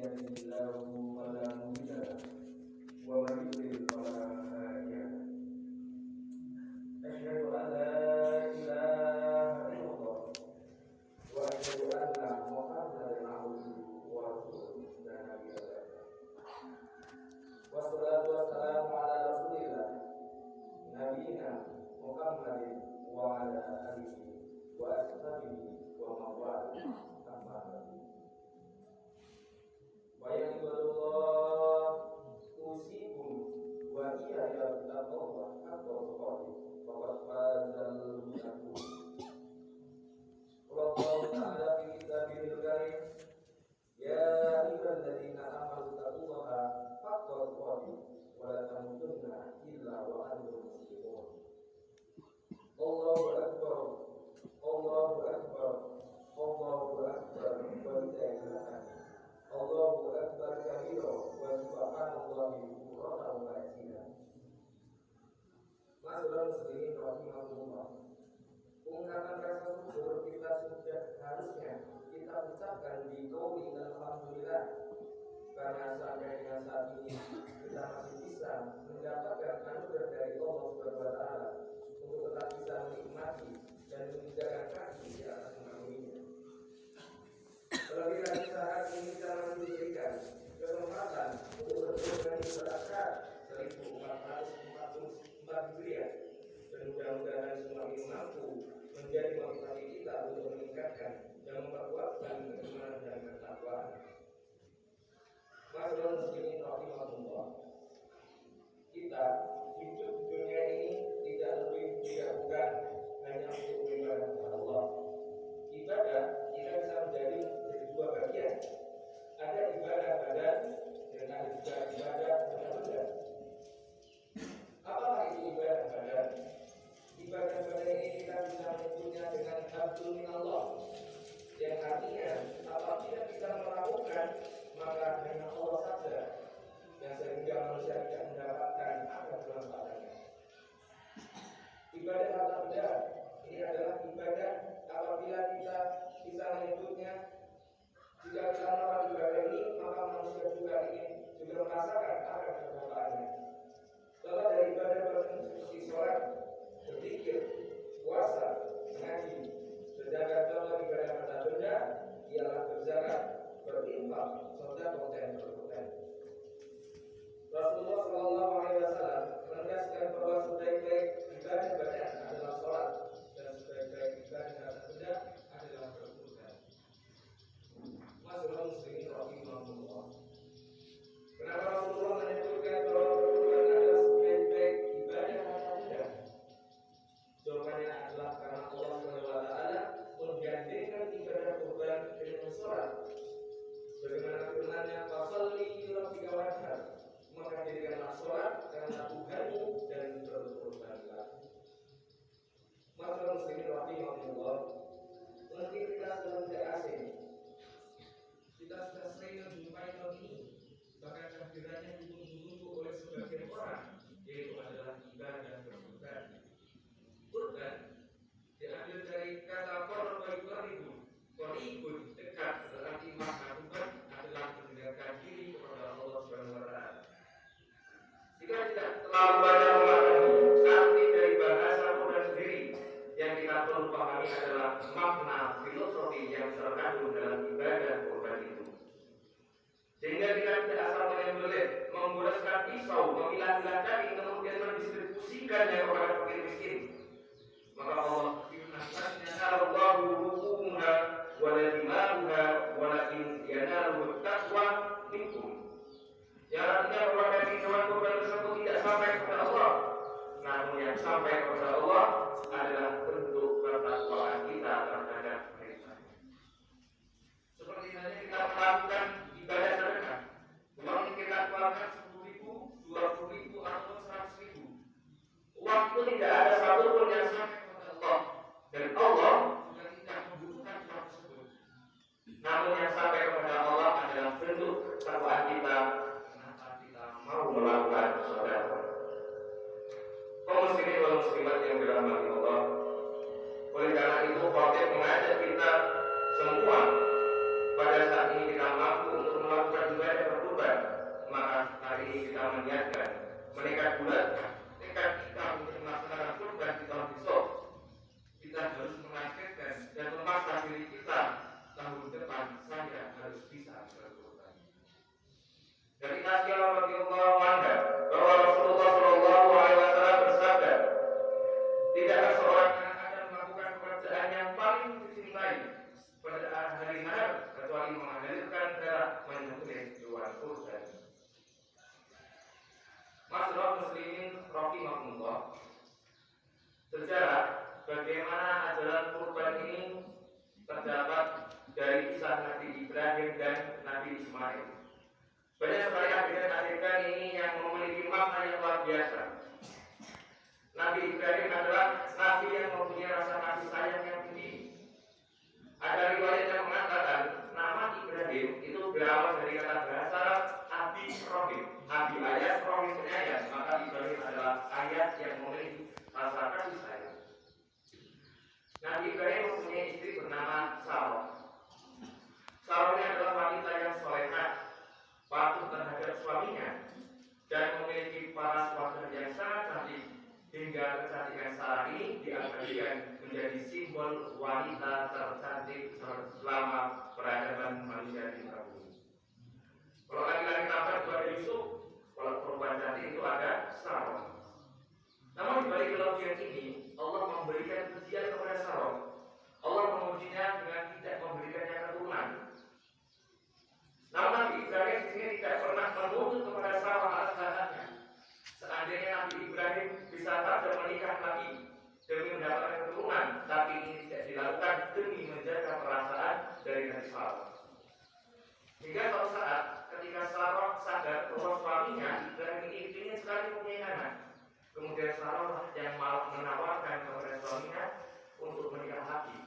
يهده الله فلا مضل له ومن يضلل فلا هادي له. أشهد أن لا إله إلا الله وأشهد أن محمدا عبده ورسوله لا نبي بعده. والصلاة والسلام على رسول الله نبينا محمد وعلى آله وأصحابه ومن والاه. أما بعد. ويا الله أوصيكم وإياي بتقوى الله حق تقاته فقد فاز المتقون. قال الله تعالى في كتابه الكريم: يا أيها الذين آمنوا اتقوا الله حق تقاته ولا تموتن إلا وأنتم مسلمون. الله أكبر الله أكبر الله أكبر ولله الحمد. الله أكبر كبيرا وسبحان الله بكرة وأصيلا. Masyaallah muslimin rahimahullah. Ungkapan rasa syukur kita sudah harusnya kita ucapkan di qauli alhamdulillah, karena sampai dengan saat ini kita masih bisa mendapatkan anugerah dari Allah Subhanahu wa taala untuk tetap bisa menikmati dan menjaga kaki di atas mengaruminya. Terlebih lagi saat ini kita masih diberikan kesempatan untuk bertemu dengan ibadah 1444 Hijriah, dan mudah-mudahan semua ini mampu menjadi motivasi kita untuk meningkatkan dan memperkuatkan keimanan dan ketakwaan. Masyaallah muslimin rahimahullah. Kita hidup di dunia ini tidak bukan hanya untuk beribadah kepada Allah. Ibadah kita bisa menjadi dua bagian. Ada ibadah badan dan ada juga ibadah benda. Apakah itu ibadah badan? Ibadah badan ini kita bisa menyebutnya dengan abdul minallah, yang artinya apabila kita melakukan maka hanya Allah saja yang sehingga manusia tidak mendapatkan apa kemanfaatannya. Ibadah harta benda ini adalah ibadah apabila kita bisa menyebutnya. Jika kita melakukan ibadah ini, maka manusia juga ingin juga merasakan apa kemanfaatannya. Contoh dari ibadah seperti sholat, berzikir, puasa, mengaji. Sedangkan contoh ibadah harta benda ialah berzakat, berinfak, sedekah dan berkorban. Rasulullah Shallallahu Alaihi Wasallam menegaskan bahwa sebaik-baik ibadah badan adalah sholat dan sebaik-baik ibadah harta benda adalah berkorban. Masyaallah muslimin rahimahullah. Kenapa Rasulullah menyebutkan bahwa berkorban adalah sebaik-baik ibadah harta benda? Jawabannya adalah karena Allah Subhanahu wa taala menggandengkan ibadah kurban dengan sholat. Bagaimana firman-Nya, "Fasholli li rabbika wanhar." Maka jadikanlah sholat karena Tuhanmu dan berkorbanlah. Masyaallah muslimin rahimahullah. Mungkin kita sudah tidak asing. Kita sudah sering menjumpai hal ini. Bahkan kehadirannya ditunggu-tunggu oleh sebagian orang, yaitu adalah ibadah berkorban. Kurban diambil dari kata qaribun, dekat, tetapi makna kurban adalah mendekatkan diri kepada Allah Subhanahu wa taala. Jika tidak terlalu banyak memahami arti dari bahasa kurban sendiri, yang kita perlu pahami adalah makna filosofi yang terkandung dalam ibadah kurban itu. Sehingga kita tidak asal menyembelih, menggoreskan pisau, memilah-milah daging, kemudian mendistribusikannya kepada fakir miskin. Maka Allah firman-Nya, "Allahu rukuha wa la dimaruha walakin yanaluhu taqwa minkum." Yang artinya bahwa daging hewan kurban tersebut tidak sampai kepada Allah, namun yang sampai kepada Allah adalah bentuk ketakwaan kita terhadap mereka. Seperti halnya kita melakukan ibadah sedekah, uang yang kita keluarkan 10.000, 20.000 atau 100.000, uang itu tidak ada satupun yang sampai kepada Allah, dan Allah juga tidak membutuhkan uang tersebut. Namun yang sampai kepada Allah adalah bentuk ketakwaan kita. Kenapa kita mau melakukan sedekah? Kaum muslimin wal muslimat yang dirahmati Allah. Oleh karena itu, khatib mengajak kita semua pada saat ini kita mampu untuk melakukan mengingatkan menekat bulat tekad kita untuk melaksanakan kurban di tahun besok. Kita harus mengagetkan dan memaksa diri kita tahun depan saya harus bisa berkurban. Dari Aisyah radhiyallahu anha bahwa Rasulullah Shallallahu Alaihi Wasallam bersabda, tidaklah seorang yang akan melakukan pekerjaan yang paling dicintai pada hari Natal kecuali menghadirkan darah menyembelih hewan kurban. Masyarakat muslimin rahimahumullah, sejarah bagaimana ajaran kurban ini terdapat dari kisah Nabi Ibrahim dan Nabi Ismail. Banyak sekali adegan-adegan ini yang memiliki makna yang luar biasa. Nabi Ibrahim adalah nabi yang mempunyai rasa kasih sayang yang tinggi. Ada riwayat yang mengatakan nama Ibrahim itu berawal dari kata bahasa Arab Abi Rohim. Abi ayat, Rohim penyayang. Maka Ibrahim adalah ayat yang memiliki rasa kasih sayang. Nabi Ibrahim mempunyai istri bernama Sarah. Sarah ini adalah wanita yang solehah, patuh terhadap suaminya, dan memiliki paras wajah yang sangat cantik. Hingga kecantikan Sarah ini diabadikan menjadi simbol wanita tercantik selama peradaban manusia di muka bumi. Kalau laki-laki tampan itu ada Yusuf, kalau perempuan cantik itu ada Sarah. Namun di balik kelebihan ini, Allah memberikan pujian kepada Sarah. Allah memujinya dengan tidak memberikannya keturunan. Namun Nabi Ibrahim di sini tidak pernah menuntut kepada Sarah atas anaknya. Seandainya Nabi Ibrahim bisa saja menikah lagi demi mendapatkan keturunan, tapi ini tidak dilakukan demi menjaga perasaan dari Nabi Sarah. Hingga suatu saat ketika Sarah sadar bahwa suaminya Ibrahim ini ingin sekali mempunyai anak, kemudian Sarah yang malah menawarkan kepada suaminya untuk menikah lagi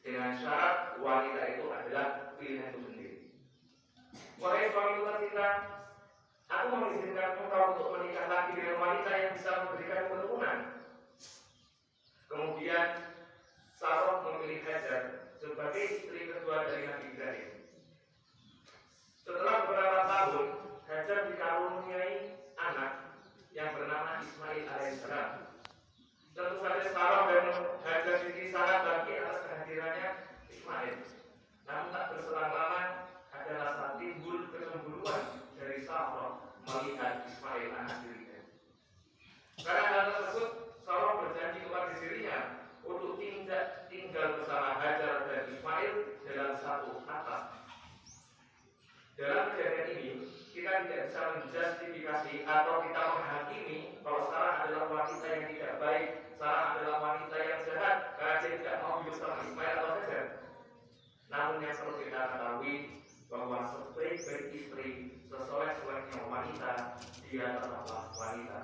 dengan syarat wanita itu adalah pilihanku sendiri. Wahai suami tercinta, aku mengizinkan engkau untuk menikah lagi dengan wanita yang bisa memberikan keturunan. Kemudian Sarah memilih Hajar sebagai istri kedua dari Nabi Ibrahim. Setelah beberapa tahun, Hajar dikaruniai anak yang bernama Ismail alaihissalam. Tentu saja Sarah dan Hajar ini sangat bahagia atas kehadirannya Ismail. Namun tak berselang lama ada rasa timbul kecemburuan dari Sarah melihat Ismail anak dirinya. Karena hal tersebut, Sarah berjanji kepada dirinya untuk tinggal bersama Hajar dan Ismail dalam satu atap. Dalam kejadian ini, kita tidak bisa menjustifikasi atau kita menghakimi bahwa Sarah adalah wanita yang tidak baik, Sarah adalah wanita yang jahat karena dia tidak mau hidup bersama Ismail atau Hajar. Namun yang perlu kita ketahui bahwa sebaik-baik istri, sesoleh-solehnya wanita, dia tetaplah wanita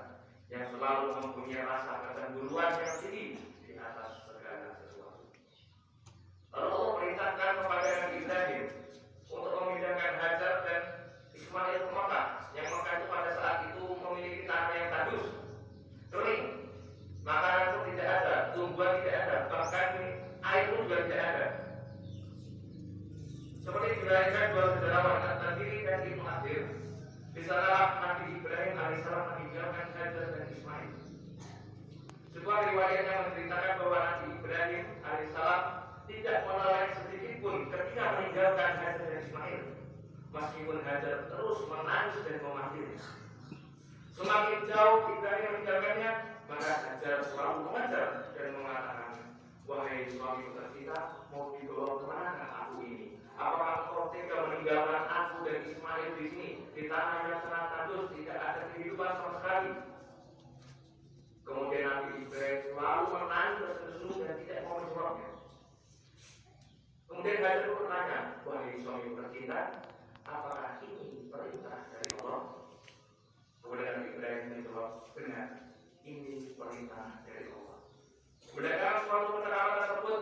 yang selalu mempunyai rasa kecemburuan yang tinggi di atas segala sesuatu. Lalu Allah perintahkan kepada Nabi Ibrahim untuk memindahkan Hajar dan Ismail ke Mekah, yang Mekah itu pada saat itu memiliki tanah yang tandus, kering, makanan pun tidak ada, tumbuhan tidak ada, bahkan air pun juga tidak ada. Seperti diriwayatkan dua sejarawan At-Tabari dan Ibnu Katsir, di sanalah Nabi Ibrahim alaihissalam meninggalkan Hajar dan Ismail. Sebuah riwayat yang menceritakan bahwa Nabi Ibrahim alaihissalam tidak menolak sedikit pun ketika meninggalkan Hajar dan Ismail, meskipun Hajar terus menangis dan memanggilnya. Semakin jauh Ibrahim meninggalkannya, maka Hajar selalu mengejar dan mengatakan, wahai suami tercinta, mau dibawa kemana aku ini? Apakah engkau tega meninggalkan aku dan Ismail di sini, di tanah yang sangat tandus, tidak ada kehidupan sama sekali? Kemudian Nabi Ibrahim selalu menangis tersenyum dan tidak mau menjawabnya. Kemudian Hajar bertanya, wahai suami tercinta, apakah ini perintah dari Allah? Kemudian Nabi Ibrahim menjawab, benar, ini perintah dari Allah. Berdasarkan suatu keterangan tersebut,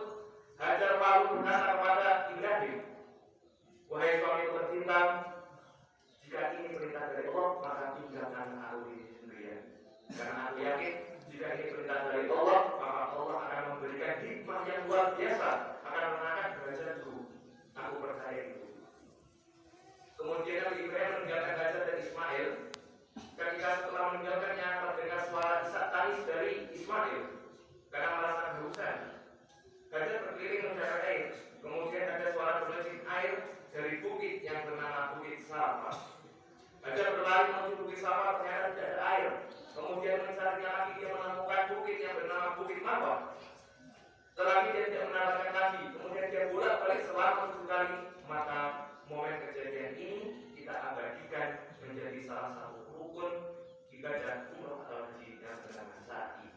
Hajar lalu berkata kepada Ibrahim, wahai suami tercinta, jika ini perintah dari Allah, maka tinggalkan aku di sendirian. Karena aku yakin, jika ini perintah dari Allah, maka Allah akan memberikan hikmah yang luar biasa, akan mengangkat derajatku. Aku percaya itu. Kemudian Nabi Ibrahim meninggalkan Hajar dan Ismail mengalahkan Nabi, kemudian dia bolak-balik selama 7 kali, maka momen kejadian ini kita abadikan menjadi salah satu rukun ibadah umroh atau haji yang bernama sa'i.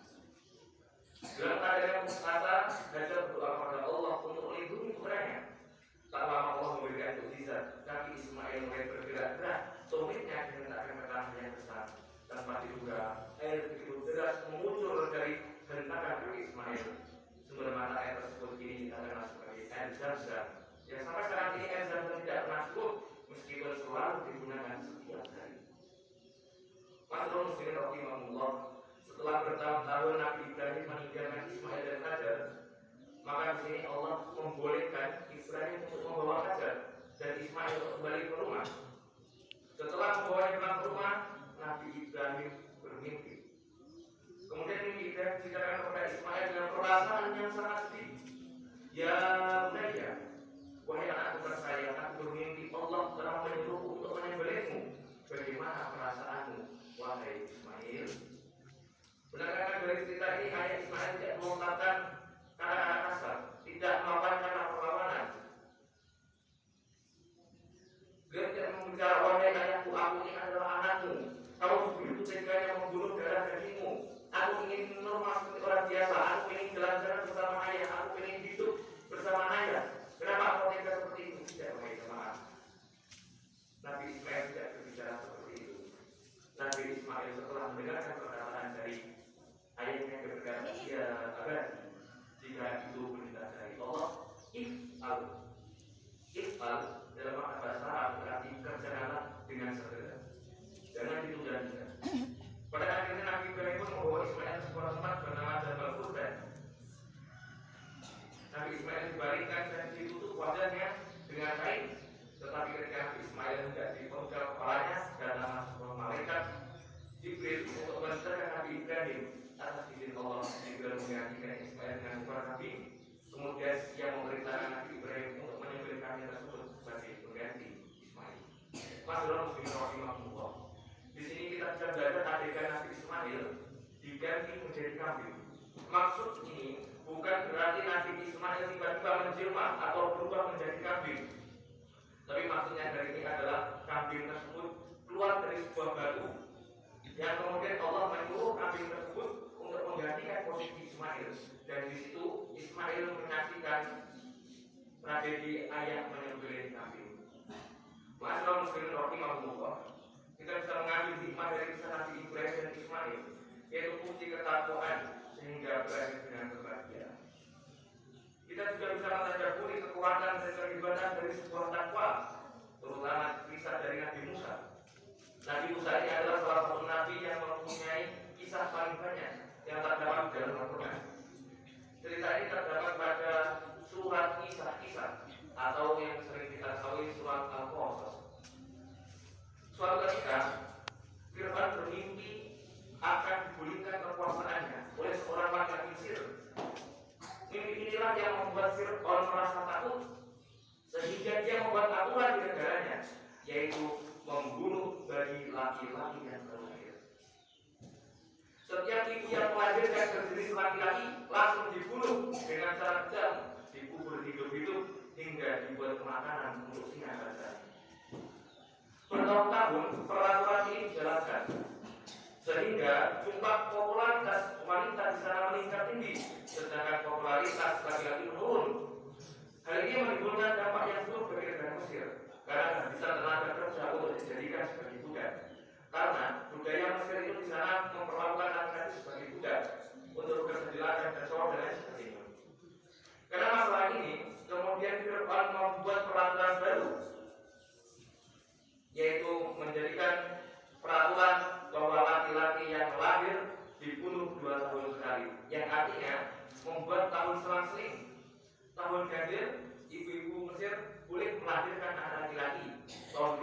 Dalam keadaan puasa, Hajar berdoa kepada Allah untuk melindungi putranya. Tak lama Allah memberikan mukjizat, kaki Ismail mulai bergerak-gerak, tumitnya dihentakkan ke tanah yang besar. Tanpa diduga, air begitu deras mengucur dari hentakan kaki Ismail. Sumber mata air tersebut kini kita kenal sebagai air Zam-Zam, yang sampai sekarang ini air Zam-Zam tidak pernah cukup, meskipun selalu digunakan setiap hari. Masyaallah muslimin rahimahullah, setelah bertahun-tahun Nabi Ibrahim meninggalkan Ismail dan Hajar, maka di sini Allah membolehkan Ibrahim untuk membawa Hajar dan Ismail kembali ke rumah. Setelah membawanya pulang ke rumah, Nabi Ibrahim bermimpi. Kemudian mimpi Ibrahim diceritakan kepada Ismail dengan perasaan yang sangat sedih. Ya Bunayya, wahai anakku tersayang, aku bermimpi Allah telah menyuruhku untuk menyembelihmu. Bagaimana perasaanmu, wahai Ismail? Berdasarkan dari cerita ini, ayah Ismail tidak melontarkan kata-kata kasar, tidak melakukan kata perlawanan. Dia tidak membicara, wahai ayahku, aku ini adalah anakmu. Kamu begitu teganya membunuh darah dagingmu. Aku ingin normal seperti orang biasa. Aku ingin jalan-jalan bersama ayah. Aku ingin hidup bersama ayah. Kenapa kau tega seperti itu? Tidak, wahai jemaah. Nabi Ismail tidak berbicara seperti itu. Nabi Ismail setelah mendengarkan perkataan dari ayahnya berkata, ya abadi, jika itu perintah dari Allah, if'al dalam bahasa Arab berarti kerjakanlah dengan segera, jangan ditunda-tunda. Pada akhirnya Nabi Ibrahim pun membawa Ismail ke sebuah tempat bernama Jabal Qurban. Nabi Ismail dibaringkan dan ditutup wajahnya dengan kain. Tetapi ketika Nabi Ismail hendak dipenggal kepalanya, datanglah sebuah malaikat Jibril untuk menceritakan Nabi Ibrahim. Atas izin Allah, Jibril menggantikan Ismail dengan para nabi. Kemudian ia memerintahkan Nabi Ibrahim untuk menyembelihkannya tersebut sebagai pengganti Ismail. Masyaallah muslimin rahimahullah. Di sini kita bisa belajar adegan Nabi Ismail diganti menjadi kambing. Maksud ini bukan berarti Nabi Ismail tiba-tiba menjelma atau berubah menjadi kambing. Tapi maksudnya dari ini adalah kambing tersebut keluar dari sebuah batu, yang kemudian Allah menyuruh kambing tersebut untuk menggantikan posisi Ismail. Dan di situ Ismail menyaksikan tragedi ayah menyembelih kambing. Masyaallah muslimin rahimahullah. Kita bisa mengambil hikmah dari kisah Nabi Ibrahim dan Ismail, yaitu bukti ketakwaan sehingga berakhir dengan kebahagiaan. Kita juga bisa mentadaburi kekuatan dan kehebatan dari sebuah takwa, terutama kisah dari Nabi Musa. Nabi Musa ini adalah salah satu nabi yang mempunyai kisah paling banyak yang terdapat dalam Al-Quran. Cerita ini terdapat pada surat kisah-kisah atau yang sering kita ketahui surat Al-Qasas. Suatu ketika Fir'aun bermimpi akan digulingkan kekuasaannya oleh seorang laki-laki Mesir. Mimpi inilah yang membuat Fir'aun merasa takut, sehingga dia membuat aturan di negaranya, yaitu membunuh bagi laki-laki yang terlahir. Setiap ibu yang melahirkan berjenis laki-laki langsung dibunuh dengan cara kejam, dikubur hidup-hidup hingga dibuat makanan untuk singa baca. Bertahun-tahun peraturan ini dijalankan, sehingga jumlah popularitas wanita di sana meningkat tinggi, sedangkan popularitas laki-laki menurun. Hal ini menimbulkan dampak yang buruk bagi negara Mesir, karena kehabisan tenaga kerja untuk dijadikan sebagai budak. Karena budaya Mesir itu di sana memperlakukan laki-laki sebagai budak untuk bekerja di ladang dan cowok dan lain sebagainya. Karena masalah ini, kemudian Fir'aun membuat peraturan baru, yaitu menjadikan peraturan bahwa laki-laki yang lahir dibunuh 2 tahun sekali, yang artinya membuat tahun selang-seling, tahun ganjil, ibu-ibu Mesir boleh melahirkan anak laki-laki, tahun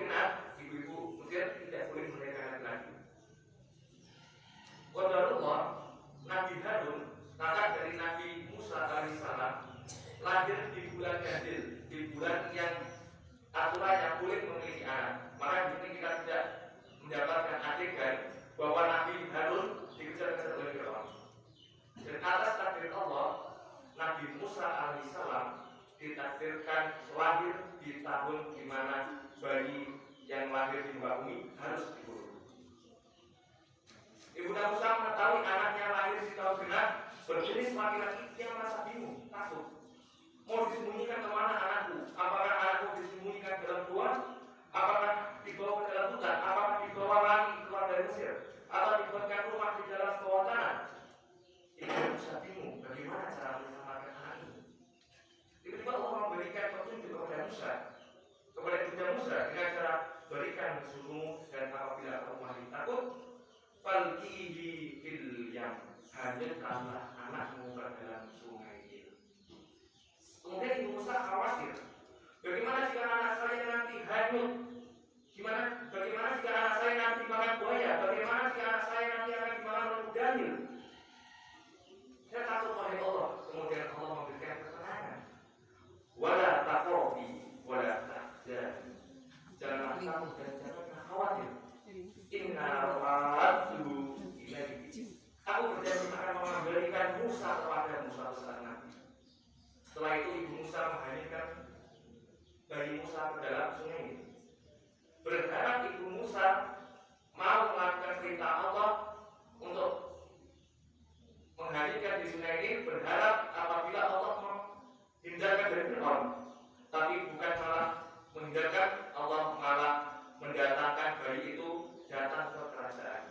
dengan susumu, dan apabila kamu masih takut, falqihi fil yam, hanyutkanlah anakmu ke dalam sungai Nil. Kemudian Ibu Musa khawatir, bagaimana jika anak saya nanti hanyut? Bagaimana jika anak saya nanti dimakan buaya? Bagaimana jika anak saya nanti akan dimakan oleh kuda Nil? Saya takut wahai Allah. Kemudian Allah memberikan ketenangan. Wala takhafi wala tahzani. Jangan takut dan jangan khawatir. Inna raddu ilaiki. Aku berjanji akan mengembalikan Musa kepada Musa besar Nabi. Setelah itu Ibu Musa menghanyutkan bayi Musa ke dalam sungai ini. Berharap Ibu Musa mau melakukan perintah Allah untuk menghanyutkan di sungai ini, berharap apabila Allah menghindarkan dari Fir'aun. Tapi bukan malah menghindarkan, Allah malah mendatangkan bayi itu datang ke kerajaan.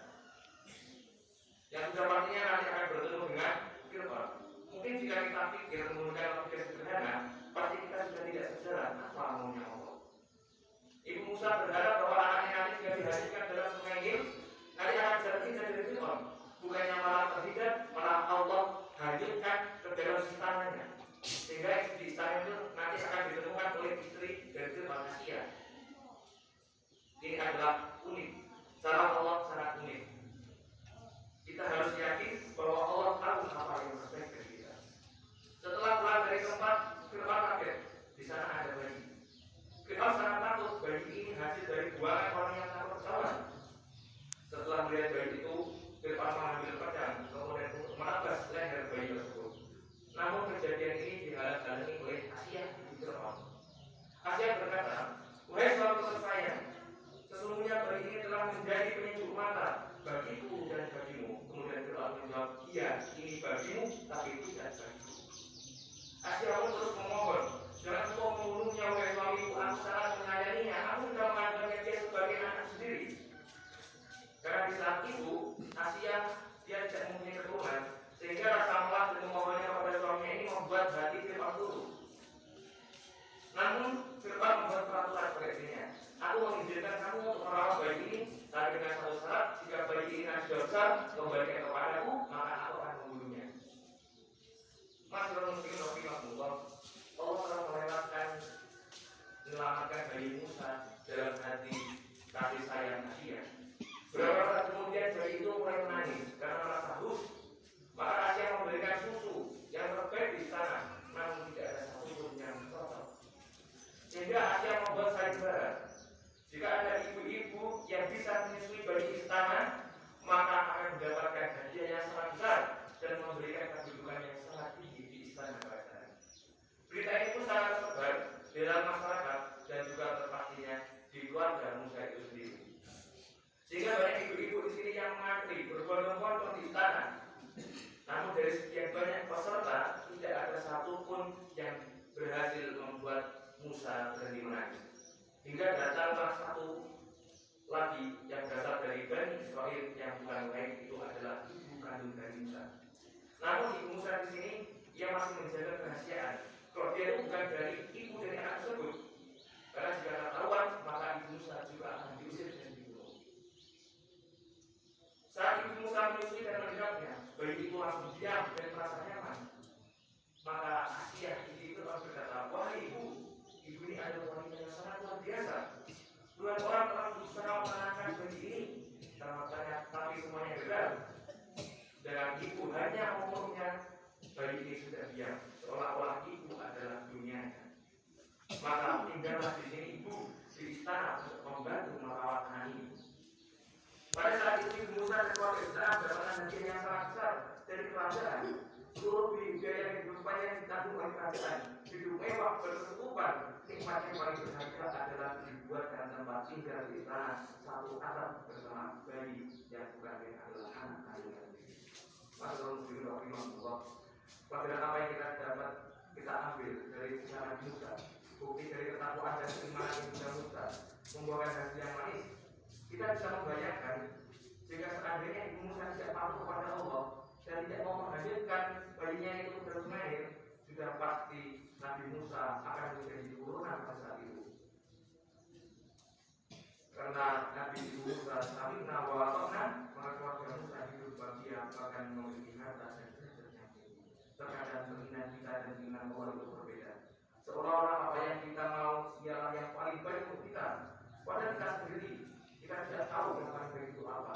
Yang sudah pastinya nanti akan bertemu dengan Fir'aun. Mungkin jika kita pikir menggunakan logika sederhana, pasti kita sudah tidak sejalan apa maunya Allah. Ibu Musa berharap bahwa anaknya nanti jika dihanyutkan dalam sungai Nil, nanti akan terhindar dari Fir'aun. Bukannya malah terhindar, malah Allah hanyutkan ke dalam istananya. Sehingga di istana itu nanti akan ditemukan oleh istri dari Fir'aun, Asia. Ini adalah unik. Cara Allah sangat unik. Kita harus yakin bahwa Allah tahu apa yang terbaik bagi kita. Setelah pulang dari tempat, Fir'aun kaget. Di sana ada bayi. Fir'aun sangat takut. Bayi ini hasil dari buangan orang yang tak bersalah. Setelah melihat bayi itu, Fir'aun mengambil pedang kemudian untuk menabas leher bayi tersebut. Namun kejadian ini dihalang-halangi oleh Asia di Fir'aun. Asia berkata, wahai suami tersayang, sesungguhnya bayi ini telah menjadi penyejuk mata bagiku dan bagimu. Kemudian Fir'aun menjawab, iya, ini bagimu, tapi tidak bagiku. Asia pun terus memohon, jangan engkau membunuhnya wahai suamiku, aku sangat menyayanginya, aku sudah menganggapnya dia sebagai anak sendiri. Karena di saat itu Asia dia tidak mempunyai keturunan, sehingga rasa malas dan memohonnya kepada suaminya ini membuat hati Fir'aun turun. Namun Fir'aun membuat peraturan sebaliknya. Aku mengizinkan kamu untuk merawat bayi ini, tapi dengan satu syarat, jika bayi ini nanti sudah besar, kembalikan kepadaku, maka aku akan membunuhnya. Masyaallah muslimin rahimahullah, Allah telah melewatkan menyelamatkan bayi Musa dalam hati kasih sayang Asia. Beberapa saat kemudian bayi itu mulai menangis karena merasa haus. Maka Asia memberikan susu yang terbaik di sana, namun tidak ada satupun yang cocok. Sehingga Asia membuat sayembara. Jika ada ibu-ibu yang bisa menyusui bayi istana, maka akan mendapatkan hadiah yang sangat besar dan memberikan kedudukan yang sangat tinggi di istana kerajaan. Berita itu sangat tersebar di dalam masyarakat dan juga terpastinya di keluarga Musa itu sendiri. Sehingga banyak ibu-ibu di sini yang mengantri berbondong-bondong di istana. Namun dari sekian banyak peserta tidak ada satupun yang berhasil membuat Musa berhenti menangis. Hingga datanglah satu lagi yang berasal dari Bani Israel yang bukan lain itu adalah ibu kandung dari Musa. Namun ibu Musa di sini ia masih menjaga kerahasiaan. Kalau dia itu bukan dari ibu dari anak tersebut, karena jika ketahuan maka ibu Musa juga akan diusir dan dibunuh. Saat ibu Musa menyusui dan melihatnya, bayi itu langsung diam dan merasa nyaman. Maka Asia itu berkata, wahai ibu ini adalah wanita yang sangat luar biasa. Dua orang telah berusaha menangkan bayi ini, tapi semuanya gagal. Dan ibu hanya umurnya, bayi ini sudah diam, seolah-olah ibu adalah dunianya. Maka tinggallah di sini ibu di istana untuk membantu merawat anak ini. Pada saat itu ibu Musa dan keluarga Israel mendapatkan hadiah yang sangat besar dari kerajaan. Seluruh biaya kehidupannya yang ditanggung oleh kerajaan, hidup mewah berkecukupan. Nikmat yang paling berharga adalah dibuatkan tempat tinggal di istana satu atap bersama bayi yang bukan adalah anak kandungan. Masyaallah muslimin rahimahullah. Pada apa yang kita dapat kita ambil dari kisah Musa, bukti dari ketakwaan dan keimanan Ibu Musa membawakan hasil yang manis. Kita bisa membayangkan jika seandainya Ibu Musa tidak patuh kepada Allah dan tidak mau menghadirkan bayinya itu ke sungai Nil, sudah pasti Nabi Musa akan menjadi turunan pada saat itu. Karena karena Nabi Musa samina wa ata'na, maka keluarga Musa hidup bahagia bahkan memiliki harta dan derajat yang tinggi. Terkadang keinginan kita dan keinginan Allah itu berbeda. Seolah-olah apa yang kita mau ialah yang paling baik untuk kita. Padahal kita sendiri kita tidak tahu yang paling baik itu apa.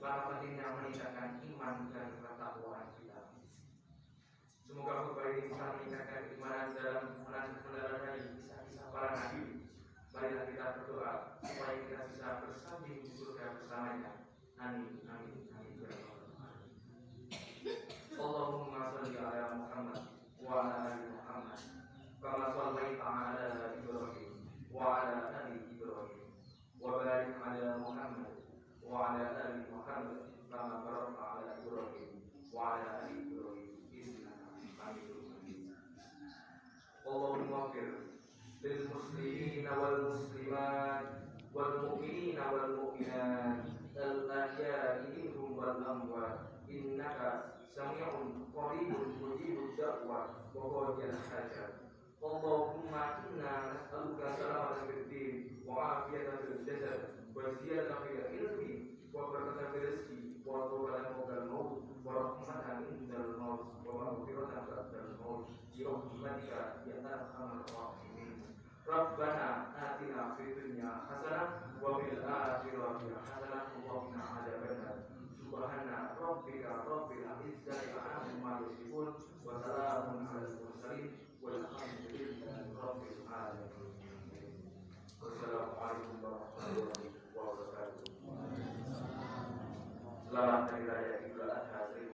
Maka pentingnya meningkatkan iman dan ketakwaan kita. Semoga khutbah ini bisa meningkatkan keimanan dalam mengendarai kisah-kisah para nabi. Marilah kita berdoa supaya kita bisa bersanding di surga bersamanya. Amin, amin, amin. Allahumma shalli ala Muhammad wa ala ali Muhammad kama shallaita ala Ibrahim wa ala ali Ibrahim wa barik ala Muhammad wa ala ali Muhammad kama barakta ala Ibrahim wa ala ali Ibrahim innaka Hamidum Majid. Allahumma fir lil muslimina wal muslimat wal mu'minina wal mu'minat al ahya'i minhum wal amwat innaka sami'un qaribun mujibud da'wah wa qadiyal hajat. Allahumma inna nas'aluka salamatan fid din wa afiyatan fil jasad wa ziyadatan fil ilmi wa barakatan fil rizqi wa tawbatan qabla al-maut wa rahmatan indal maut wa maghfiratan ba'dal maut bi rahmatika ya arhamar rahimin. Rabbana atina fid dunya hasanah wa fil akhirati hasanah wa qina adzabannar. Subhana rabbika rabbil izzati amma yasifun wa salamun alal mursalin walhamdulillahi rabbil alamin. Wassalamualaikum warahmatullahi wabarakatuh. Selamat hari raya Idul Adha.